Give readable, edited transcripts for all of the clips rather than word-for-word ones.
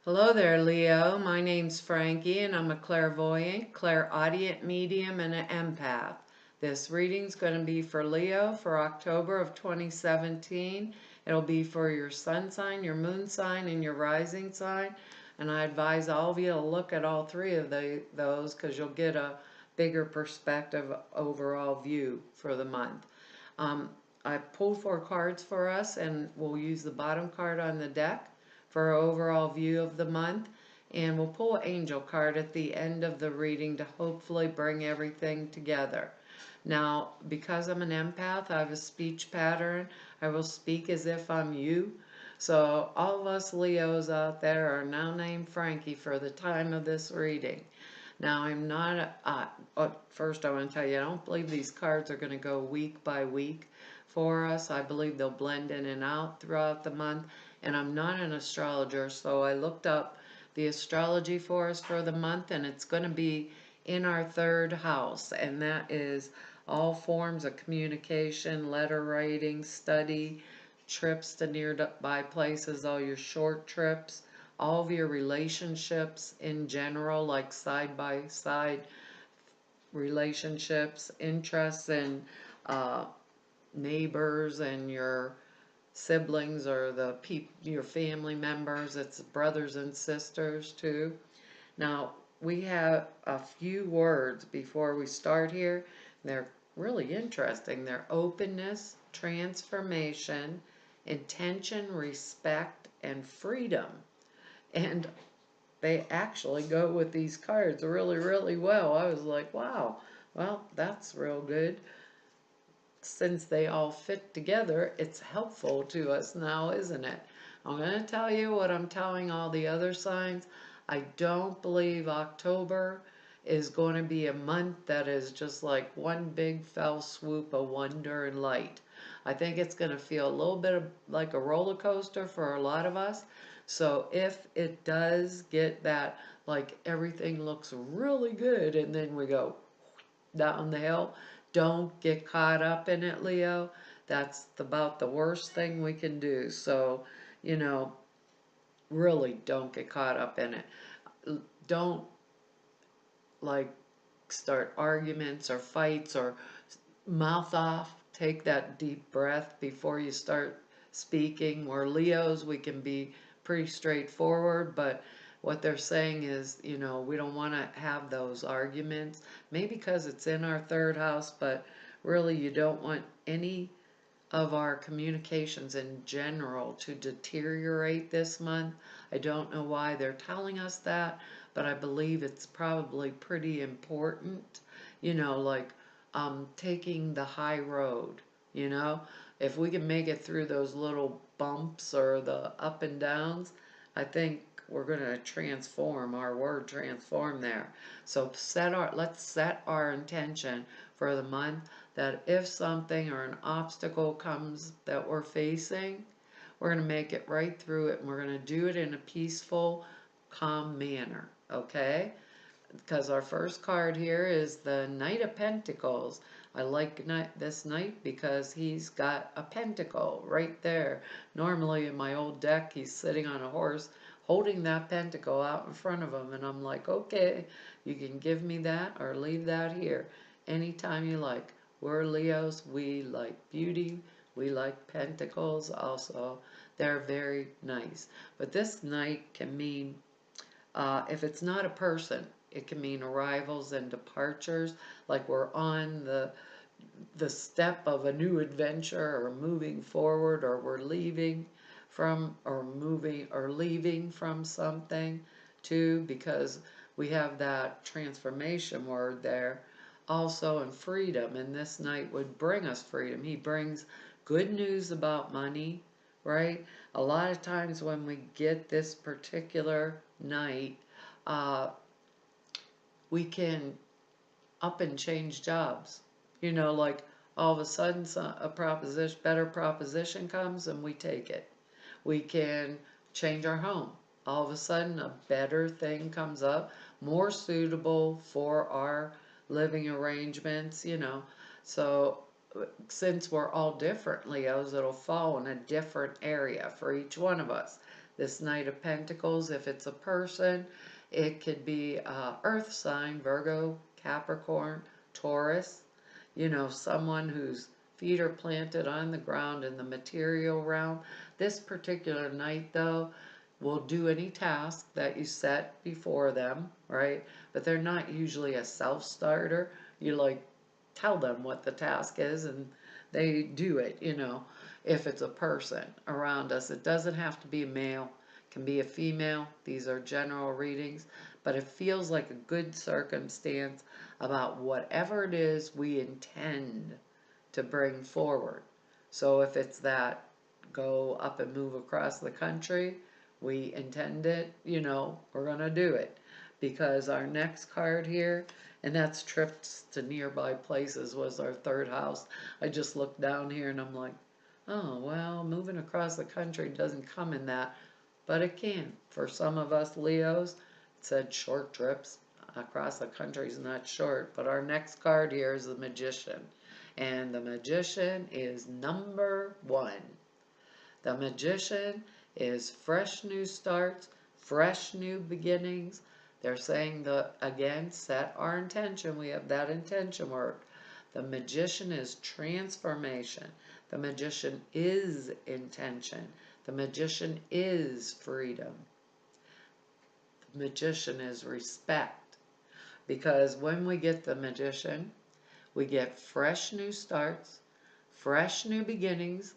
Hello there, Leo. My name's Frankie, and I'm a clairvoyant, clairaudient medium, and an empath. This reading's going to be for Leo for October of 2017. It'll be for your sun sign, your moon sign, and your rising sign. And I advise all of you to look at all three of those because you'll get a bigger perspective overall view for the month. Um, I pulled 4 cards for us, and we'll use the bottom card on the deck for our overall view of the month. And we'll pull an angel card at the end of the reading to hopefully bring everything together. Now, because I'm an empath, I have a speech pattern. I will speak as if I'm you. So all of us Leos out there are now named Frankie for the time of this reading. Now, I'm not, first I want to tell you, I don't believe these cards are going to go week by week for us. I believe they'll blend in and out throughout the month. And I'm not an astrologer, so I looked up the astrology for us for the month, and it's going to be in our 3rd house, and that is all forms of communication, letter writing, study, trips to nearby places, all your short trips, all of your relationships in general, like side by side relationships, interests in uh, neighbors and your siblings or your family members. It's brothers and sisters too. Now, we have a few words before we start here. They're really interesting. They're openness, transformation, intention, respect, and freedom. And they actually go with these cards really, really well. I was like, wow, well, that's real good. Since they all fit together, it's helpful to us now, isn't it? I'm going to tell you what I'm telling all the other signs. I don't believe October is going to be a month that is just like one big fell swoop of wonder and light. I think it's going to feel a little bit like a roller coaster for a lot of us. So if it does get that, like everything looks really good and then we go down the hill, don't get caught up in it, Leo. That's about the worst thing we can do. So, you know, really don't get caught up in it. Don't like start arguments or fights or mouth off. Take that deep breath before you start speaking. We're Leos, we can be pretty straightforward, but what they're saying is, we don't want to have those arguments. Maybe because it's in our 3rd house, but really you don't want any of our communications in general to deteriorate this month. I don't know why they're telling us that, but I believe it's probably pretty important, like taking the high road, you know? If we can make it through those little bumps or the up and downs, I think we're going to transform, our word transform there. So let's set our intention for the month that if something or an obstacle comes that we're facing, we're going to make it right through it, and we're going to do it in a peaceful, calm manner, okay? Because our first card here is the Knight of Pentacles. I like this knight because he's got a pentacle right there. Normally in my old deck, he's sitting on a horse holding that pentacle out in front of him, and I'm like, okay, you can give me that or leave that here anytime you like. We're Leos, we like beauty, we like pentacles also. They're very nice. But this knight can mean, if it's not a person, it can mean arrivals and departures, like we're on the step of a new adventure or moving forward, or we're leaving from or moving or leaving from something too, because we have that transformation word there also, in freedom, and this knight would bring us freedom. He brings good news about money, right? A lot of times when we get this particular knight, uh, we can up and change jobs. Like all of a sudden better proposition comes and we take it. We can change our home. All of a sudden a better thing comes up, more suitable for our living arrangements. So since we're all different Leos, it'll fall in a different area for each one of us. This Knight of Pentacles, if it's a person, it could be earth sign, Virgo, Capricorn, Taurus, someone whose feet are planted on the ground in the material realm. This particular Knight, though, will do any task that you set before them, right? But they're not usually a self-starter. You tell them what the task is and they do it, if it's a person around us. It doesn't have to be a male, it can be a female. These are general readings, but it feels like a good circumstance about whatever it is we intend to bring forward. So if it's that go up and move across the country, we intend it, we're going to do it. Because our next card here, and that's trips to nearby places, was our third house. I just looked down here and I'm like, oh, well, moving across the country doesn't come in that, but it can. For some of us Leos, it said short trips. Across the country is not short, but our next card here is the Magician. And the Magician is number 1. The Magician is fresh new starts, fresh new beginnings. They're saying again, set our intention. We have that intention work. The Magician is transformation. The Magician is intention. The Magician is freedom. The Magician is respect. Because when we get the Magician, we get fresh new starts, fresh new beginnings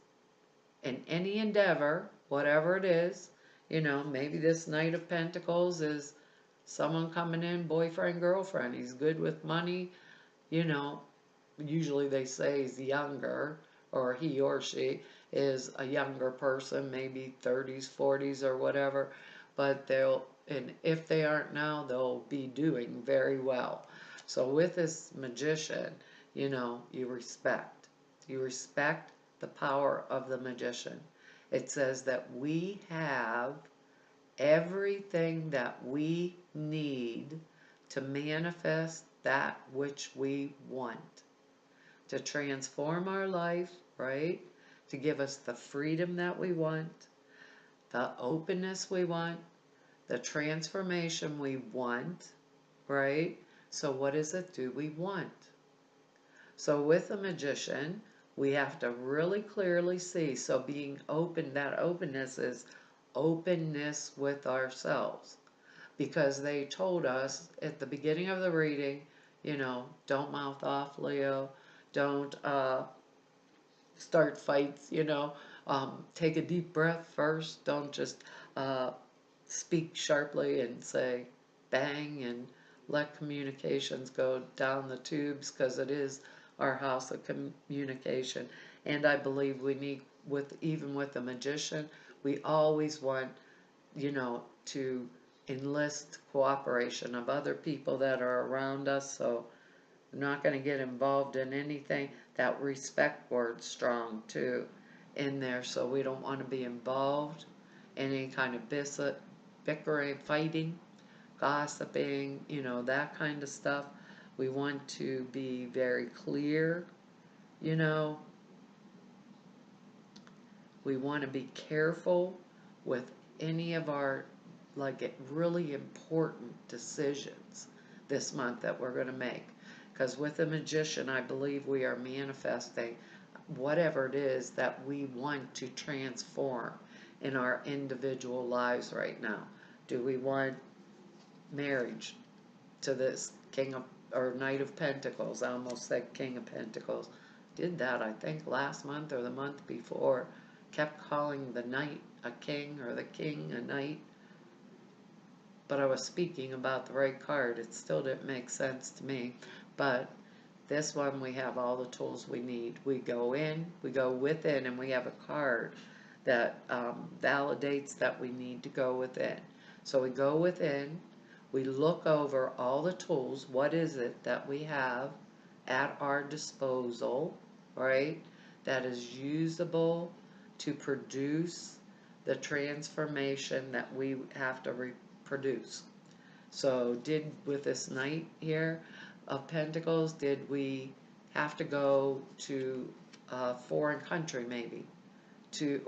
in any endeavor, whatever it is. Maybe this Knight of Pentacles is someone coming in, boyfriend, girlfriend. He's good with money. Usually they say he's younger, or he or she is a younger person, maybe 30s, 40s, or whatever. But and if they aren't now, they'll be doing very well. So with this Magician, you respect. You respect the power of the Magician. It says that we have everything that we need to manifest that which we want, to transform our life, right? To give us the freedom that we want, the openness we want, the transformation we want, right? So what is it do we want? So with the Magician, we have to really clearly see. So being open, that openness is openness with ourselves. Because they told us at the beginning of the reading, don't mouth off, Leo. Don't start fights, take a deep breath first. Don't just speak sharply and say bang and let communications go down the tubes, because it is our house of communication. And I believe we need, even with the Magician, we always want, to enlist cooperation of other people that are around us. So I'm not going to get involved in anything. That respect word's strong too in there. So we don't want to be involved in any kind of bickering, fighting, gossiping, that kind of stuff. We want to be very clear, we want to be careful with any of our really important decisions this month that we're going to make. Because with the Magician, I believe we are manifesting whatever it is that we want to transform in our individual lives right now. Do we want marriage to this Knight of Pentacles? I almost said King of Pentacles. Did that, I think, last month or the month before. Kept calling the Knight a king, or the king a knight. But I was speaking about the right card. It still didn't make sense to me. But this one, we have all the tools we need. We go within, and we have a card that validates that we need to go within. So we go within, we look over all the tools. What is it that we have at our disposal, right? That is usable to produce the transformation that we have to reproduce. So with this Knight here of Pentacles, did we have to go to a foreign country maybe to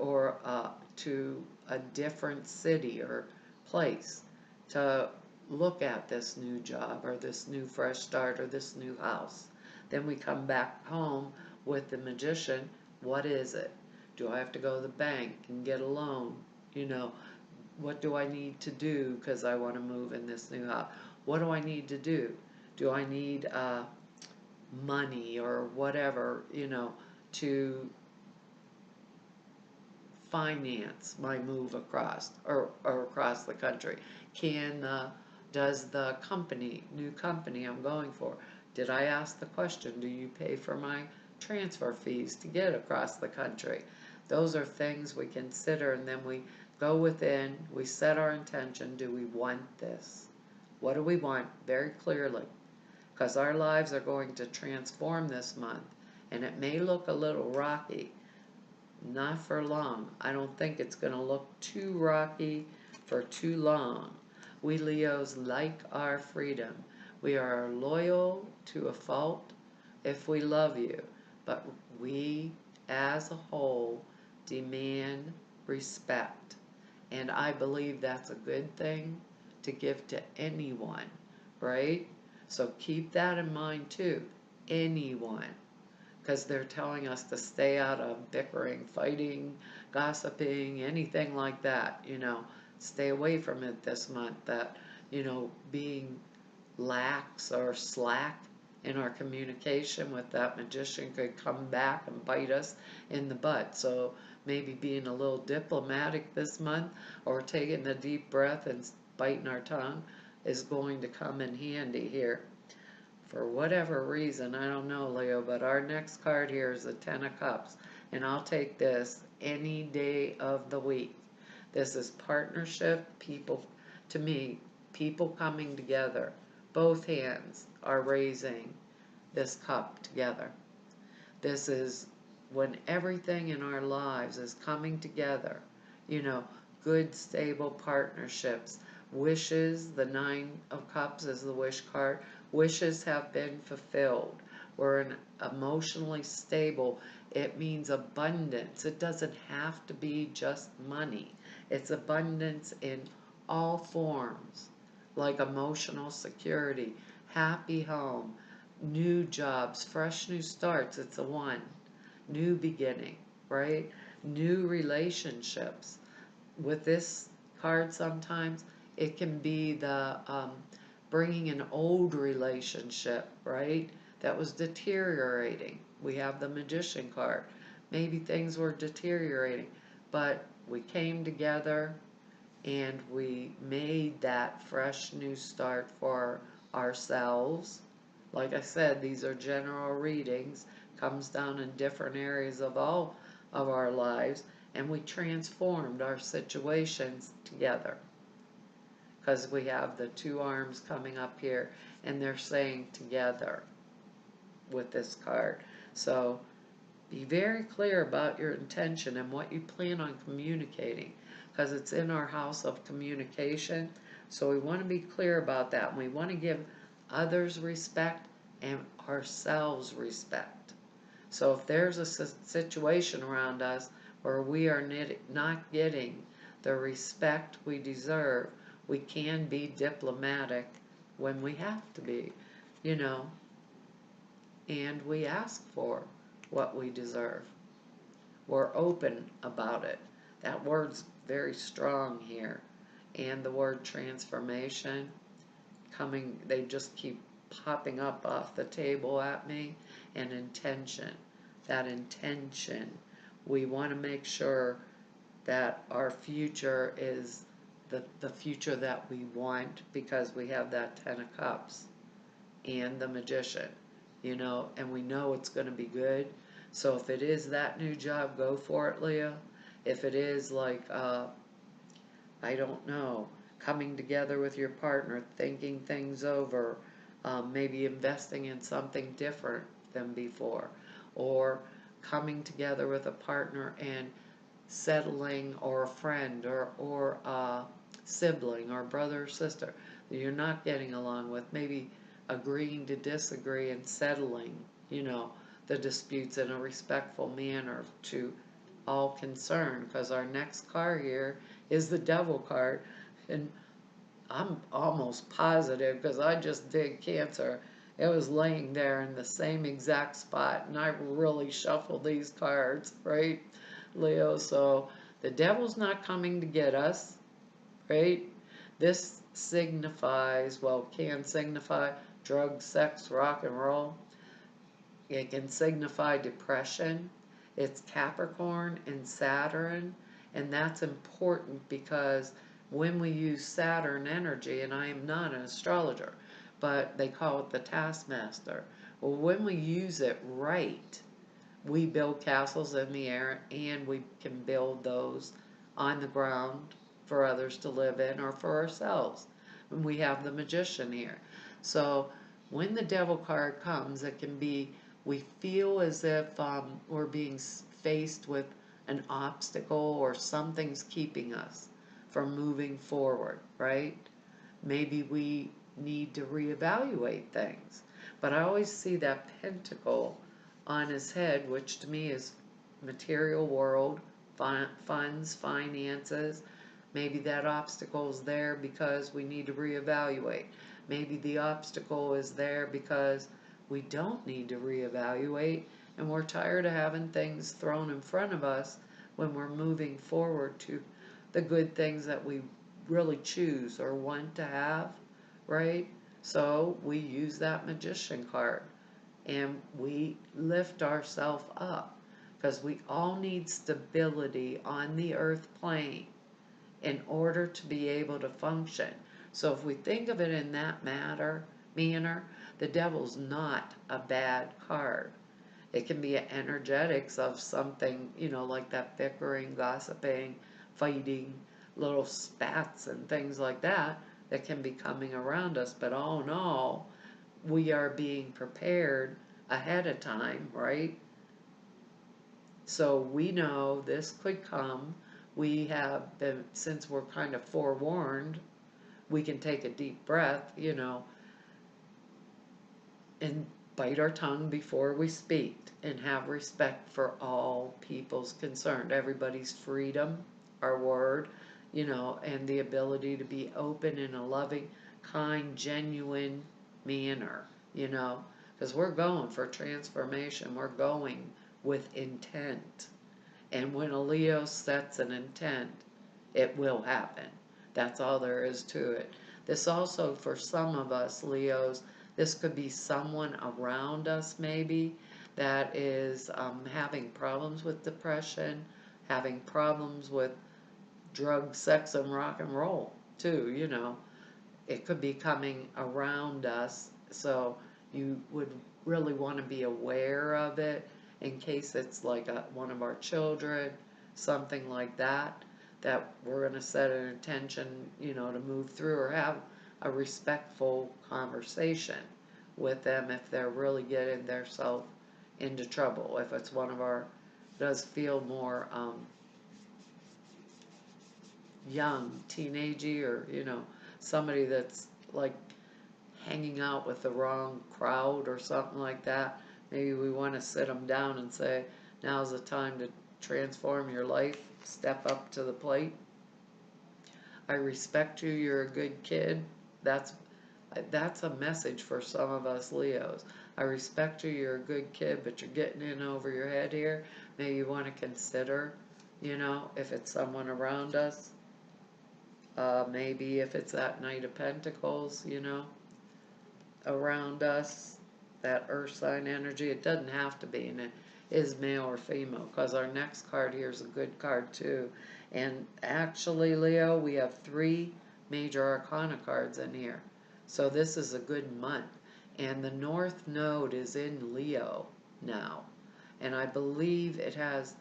a different city or place to look at this new job or this new fresh start or this new house. Then we come back home with the magician. What is it? Do I have to go to the bank and get a loan? You know, what do I need to do because I want to move in this new house? What do I need to do? Do I need money or whatever, to finance my move across or across the country? Does the new company I'm going for, did I ask the question, do you pay for my transfer fees to get across the country? Those are things we consider, and then we go within, we set our intention. Do we want this? What do we want very clearly? Because our lives are going to transform this month, and it may look a little rocky. Not for long. I don't think it's going to look too rocky for too long. We Leos like our freedom. We are loyal to a fault if we love you, but we as a whole demand respect. And I believe that's a good thing to give to anyone, right? So keep that in mind too. Anyone. Because they're telling us to stay out of bickering, fighting, gossiping, anything like that, stay away from it this month. That, being lax or slack in our communication with that magician could come back and bite us in the butt. So maybe being a little diplomatic this month or taking a deep breath and biting our tongue is going to come in handy here. For whatever reason, I don't know, Leo, but our next card here is the Ten of Cups, and I'll take this any day of the week. This is partnership, people, to me, people coming together. Both hands are raising this cup together. This is when everything in our lives is coming together, good, stable partnerships. Wishes, the Nine of Cups is the wish card. Wishes have been fulfilled. We're emotionally stable. It means abundance. It doesn't have to be just money. It's abundance in all forms, like emotional security, happy home, new jobs, fresh new starts. It's a one. New beginning, right? New relationships. With this card sometimes, it can be the bringing an old relationship, right, that was deteriorating. We have the Magician card. Maybe things were deteriorating, but we came together and we made that fresh new start for ourselves. Like I said, these are general readings, comes down in different areas of all of our lives, and we transformed our situations together. Because we have the two arms coming up here, and they're saying together with this card. So be very clear about your intention and what you plan on communicating, because it's in our house of communication. So we want to be clear about that, and we want to give others respect and ourselves respect. So if there's a situation around us where we are not getting the respect we deserve, we can be diplomatic when we have to be, and we ask for what we deserve. We're open about it. That word's very strong here. And the word transformation they just keep popping up off the table at me. And intention. That intention. We want to make sure that our future is the future that we want, because we have that Ten of Cups and the Magician, and we know it's going to be good. So if it is that new job, go for it, Leah. If it is like, I don't know, coming together with your partner, thinking things over, maybe investing in something different than before, or coming together with a partner and settling, or a friend, or a sibling or brother or sister that you're not getting along with, maybe agreeing to disagree and settling, the disputes in a respectful manner to all concerned. Because our next card here is the Devil card. And I'm almost positive, because I just did Cancer. It was laying there in the same exact spot, and I really shuffled these cards, right, Leo? So the devil's not coming to get us, right? This signifies, well, can signify drugs, sex, rock and roll. It can signify depression. It's Capricorn and Saturn, and that's important because when we use Saturn energy, and I am not an astrologer, but they call it the taskmaster. Well, when we use it right, we build castles in the air, and we can build those on the ground for others to live in or for ourselves. And we have the Magician here. So when the Devil card comes, it can be, we feel as if we're being faced with an obstacle, or something's keeping us from moving forward, right? Maybe we need to reevaluate things. But I always see that pentacle on his head, which to me is material world, funds, finances. Maybe that obstacle is there because we need to reevaluate. Maybe the obstacle is there because we don't need to reevaluate, and we're tired of having things thrown in front of us when we're moving forward to the good things that we really choose or want to have, right? So we use that Magician card, and we lift ourselves up, because we all need stability on the earth plane in order to be able to function. So if we think of it in that manner, the devil's not a bad card. It can be energetics of something, like that bickering, gossiping, fighting, little spats and things like that can be coming around us. But all in all, we are being prepared ahead of time, right? So we know this could come. We have been, since we're kind of forewarned, we can take a deep breath, and bite our tongue before we speak, and have respect for all people's concerned, everybody's freedom, our word, and the ability to be open in a loving, kind, genuine manner, because we're going for transformation, we're going with intent. And when a Leo sets an intent, it will happen. That's all there is to it. This also, for some of us Leos, this could be someone around us maybe that is having problems with depression, having problems with drugs, sex, and rock and roll too. It could be coming around us, so you would really want to be aware of it in case it's like one of our children, something like that, that we're going to set an intention, to move through, or have a respectful conversation with them if they're really getting themselves into trouble. If it's one of our, does feel more young, teenagey, or, somebody that's like hanging out with the wrong crowd or something like that, maybe we want to sit them down and say, now's the time to transform your life, step up to the plate. I respect you, you're a good kid. That's a message for some of us Leos. I respect you, you're a good kid, but you're getting in over your head here. Maybe you want to consider, if it's someone around us, maybe if it's that Knight of Pentacles, around us, that earth sign energy. It doesn't have to be, and it is male or female, because our next card here is a good card too. And actually, Leo, we have 3 major arcana cards in here. So this is a good month. And the North Node is in Leo now. And I believe it has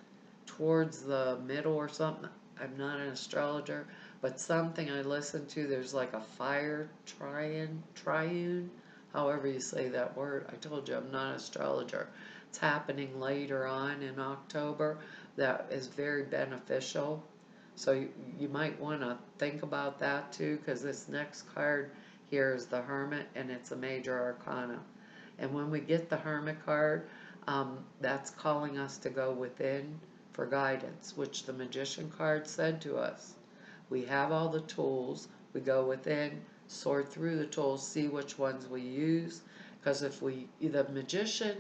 towards the middle or something. I'm not an astrologer, but something I listened to, there's like a fire triune, however you say that word. I told you I'm not an astrologer. It's happening later on in October. That is very beneficial. So you might want to think about that too, because this next card here is the Hermit, and it's a major arcana. And when we get the Hermit card, that's calling us to go within for guidance, which the Magician card said to us. We have all the tools. We go within, sort through the tools, see which ones we use. Because the magician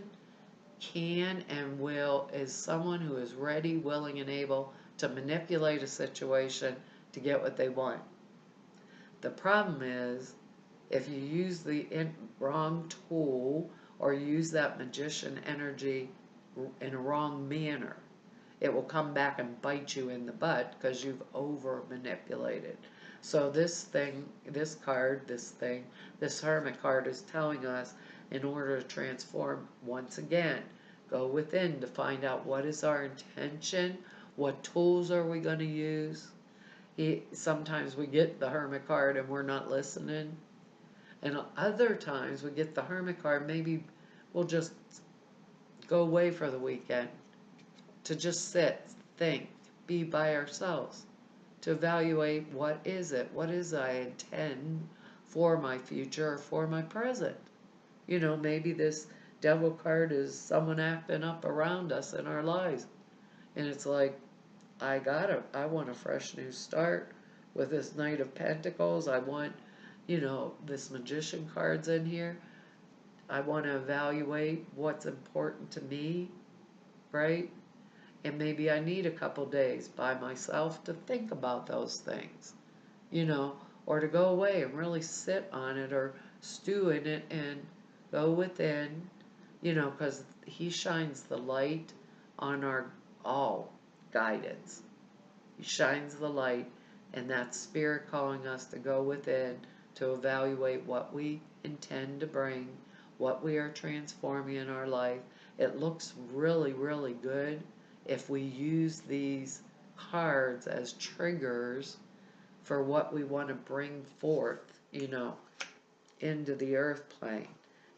can and will, is someone who is ready, willing, and able to manipulate a situation to get what they want. The problem is, if you use the wrong tool or use that magician energy in a wrong manner, it will come back and bite you in the butt because you've over manipulated. So this hermit card is telling us, in order to transform, once again, go within to find out what is our intention, what tools are we going to use. Sometimes we get the hermit card and we're not listening. And other times we get the hermit card, maybe we'll just go away for the weekend to just sit, think, be by ourselves, to evaluate what is I intend for my future or for my present. Maybe this devil card is someone acting up around us in our lives. And it's like, I want a fresh new start with this Knight of Pentacles. I want, this Magician card's in here. I want to evaluate what's important to me, right? And maybe I need a couple days by myself to think about those things, or to go away and really sit on it or stew in it and go within, because he shines the light on our all guidance. He shines the light, and that's Spirit calling us to go within to evaluate what we intend to bring, what we are transforming in our life. It looks really, really good if we use these cards as triggers for what we want to bring forth, into the earth plane.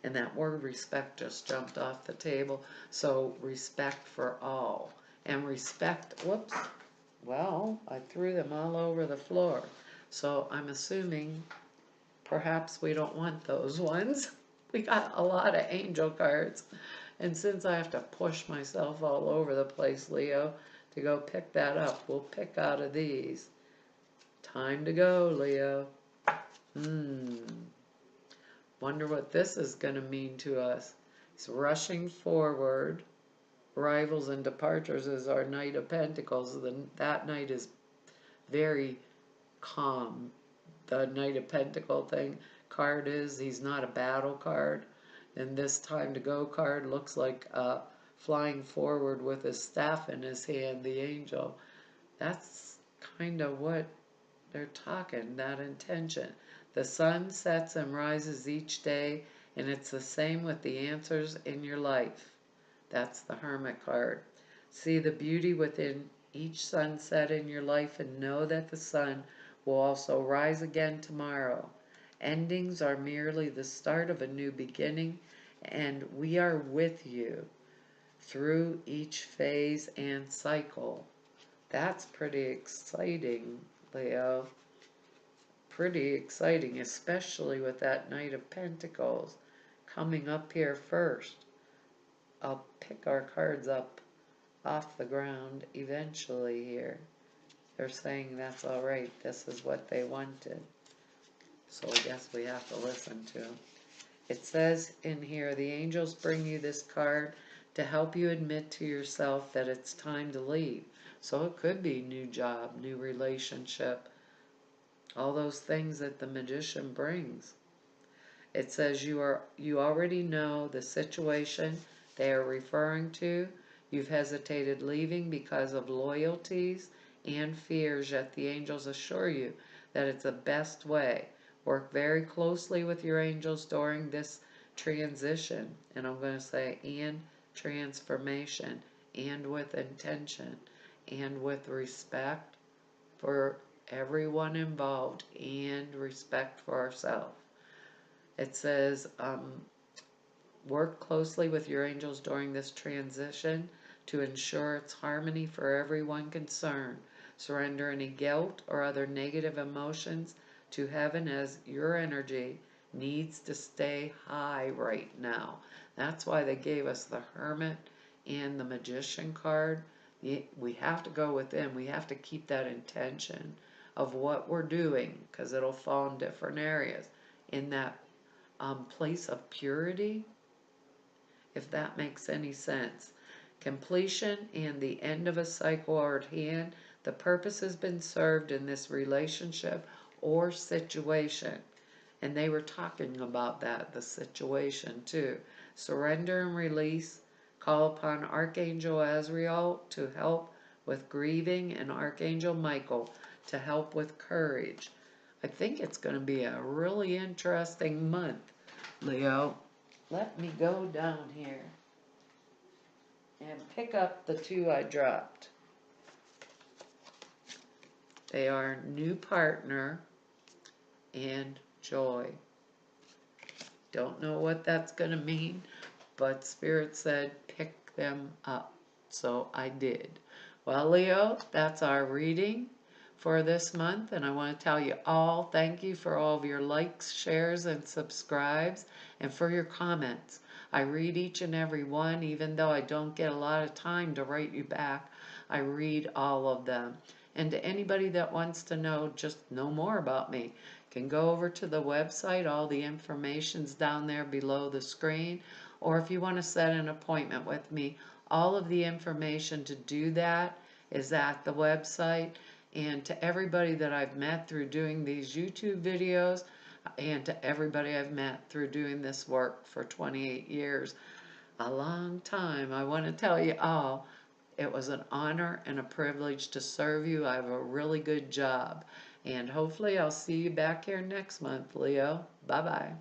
And that word respect just jumped off the table. So respect for all. And respect, I threw them all over the floor. So I'm assuming perhaps we don't want those ones. We got a lot of angel cards. And since I have to push myself all over the place, Leo, to go pick that up, we'll pick out of these. Time to go, Leo. Wonder what this is going to mean to us. It's rushing forward. Arrivals and departures is our Knight of Pentacles. That knight is very calm. The Knight of Pentacle card is, he's not a battle card. And this time to go card looks like flying forward with his staff in his hand, the angel. That's kind of what they're talking, that intention. The sun sets and rises each day, and it's the same with the answers in your life. That's the Hermit card. See the beauty within each sunset in your life and know that the sun will also rise again tomorrow. Endings are merely the start of a new beginning, and we are with you through each phase and cycle. That's pretty exciting, Leo. Pretty exciting, especially with that Knight of Pentacles coming up here first. I'll pick our cards up off the ground eventually here. They're saying that's all right. This is what they wanted. So I guess we have to listen to them. It says in here, the angels bring you this card to help you admit to yourself that it's time to leave. So it could be new job, new relationship, all those things that the magician brings. It says you already know the situation they are referring to. You've hesitated leaving because of loyalties and fears, yet the angels assure you that it's the best way. Work very closely with your angels during this transition, and I'm going to say, and transformation, and with intention, and with respect for everyone involved, and respect for ourselves. It says, work closely with your angels during this transition to ensure its harmony for everyone concerned. Surrender any guilt or other negative emotions to heaven, as your energy needs to stay high right now. That's why they gave us the Hermit and the Magician card. We have to go within. We have to keep that intention of what we're doing, because it'll fall in different areas, in that place of purity, if that makes any sense. Completion and the end of a cycle are at hand. The purpose has been served in this relationship or situation. And they were talking about that, the situation too. Surrender and release. Call upon Archangel Azrael to help with grieving and Archangel Michael to help with courage. I think it's going to be a really interesting month, Leo. Let me go down here and pick up the two I dropped. They are new partner and joy. Don't know what that's going to mean, but Spirit said pick them up. So I did. Well, Leo, that's our reading for this month, and I want to tell you all thank you for all of your likes, shares, and subscribes, and for your comments. I read each and every one, even though I don't get a lot of time to write you back. I read all of them. And to anybody that wants to know, just know more about me, can go over to the website. All the information's down there below the screen. Or if you want to set an appointment with me, all of the information to do that is at the website. And to everybody that I've met through doing these YouTube videos, and to everybody I've met through doing this work for 28 years, a long time, I want to tell you all, it was an honor and a privilege to serve you. I have a really good job. And hopefully I'll see you back here next month, Leo. Bye-bye.